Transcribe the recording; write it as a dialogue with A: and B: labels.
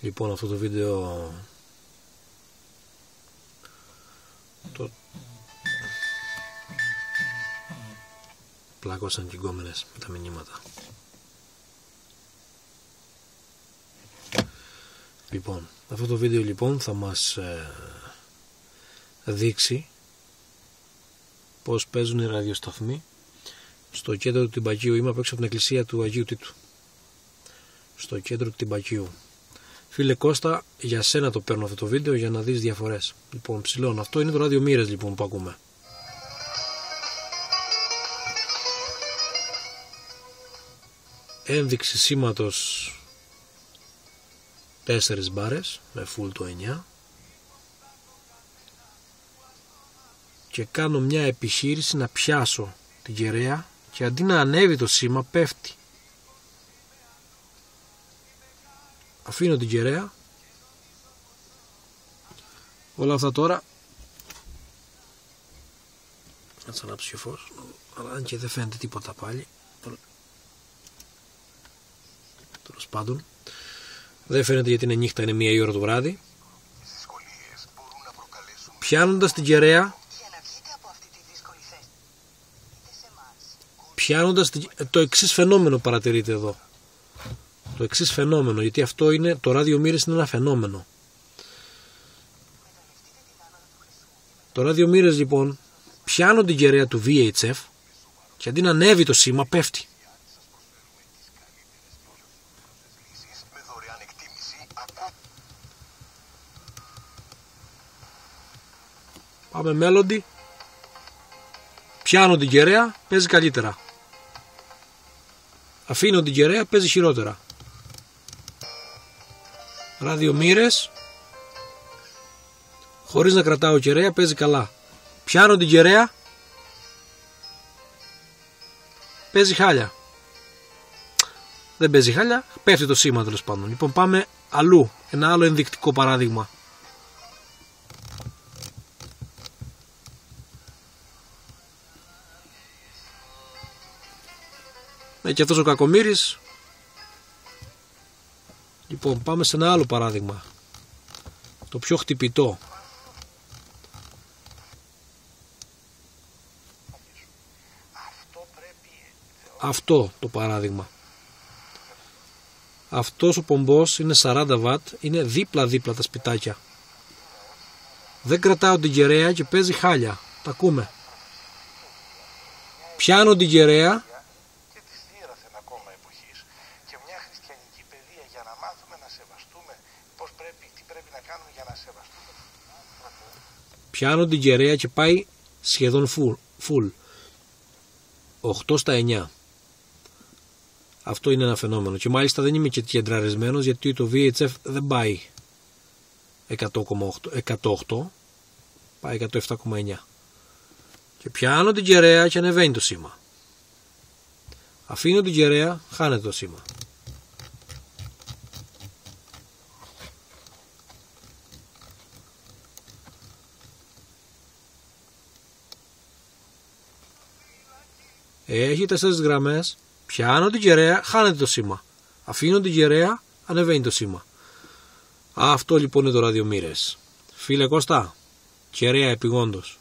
A: Λοιπόν, αυτό το βίντεο πλάκωσαν και οι γκόμενες με τα μηνύματα. Λοιπόν, αυτό το βίντεο λοιπόν θα μας δείξει πως παίζουν οι ραδιοσταθμοί στο κέντρο του Τυμπακίου. Είμαι απ' έξω από την εκκλησία του Αγίου Τίτου, στο κέντρο του Τυμπακίου. Φίλε Κώστα, για σένα το παίρνω αυτό το βίντεο για να δεις διαφορές. Λοιπόν, ψηλών, αυτό είναι το ράδιο Μοίρες λοιπόν που ακούμε. Ένδειξη σήματος 4 μπάρες με full το 9 και κάνω μια επιχείρηση να πιάσω την κεραία και αντί να ανέβει το σήμα πέφτει. Αφήνω την κεραία. Όλα αυτά τώρα να τσαλάψω και φως, αλλά αν και δεν φαίνεται τίποτα πάλι, τέλος πάντων δεν φαίνεται γιατί είναι νύχτα, είναι 1 η ώρα το βράδυ. Πιάνοντας την κεραία, το εξής φαινόμενο παρατηρείτε εδώ. Το εξής φαινόμενο, γιατί αυτό είναι, το ράδιο Μοίρες είναι ένα φαινόμενο. Το ράδιο Μοίρες λοιπόν, πιάνω την κεραία του VHF και αντί να ανέβει το σήμα πέφτει. Πάμε Melody. Πιάνω την κεραία, παίζει καλύτερα. Αφήνω την κεραία, παίζει χειρότερα. Ράδιο Μοίρες, χωρίς να κρατάω κεραία, παίζει καλά. Πιάνω την κεραία, παίζει χάλια. Δεν παίζει χάλια, πέφτει το σήμα τέλος πάντων. Λοιπόν, πάμε αλλού, ένα άλλο ενδεικτικό παράδειγμα. Και αυτός ο κακομοίρης. Λοιπόν, πάμε σε ένα άλλο παράδειγμα, το πιο χτυπητό. Αυτό το παράδειγμα. Αυτός ο πομπός είναι 40 βατ, είναι δίπλα-δίπλα τα σπιτάκια. Δεν κρατάω την κεραία και παίζει χάλια. Τα ακούμε. Πιάνω την κεραία
B: για να μάθουμε να σεβαστούμε τι πρέπει να κάνουμε για να σεβαστούμε.
A: Πιάνω την κεραία και πάει σχεδόν full 8 στα 9. Αυτό είναι ένα φαινόμενο και μάλιστα δεν είμαι και κεντραρισμένος, γιατί το VHF δεν πάει 108, πάει 107,9 και πιάνω την κεραία και ανεβαίνει το σήμα. Αφήνω την κεραία, χάνεται το σήμα. Έχει 4 γραμμές, πιάνω την κεραία, χάνεται το σήμα. Αφήνω την κεραία, ανεβαίνει το σήμα. Αυτό λοιπόν είναι το ράδιο Μοίρες. Φίλε Κώστα, κεραία επειγόντως.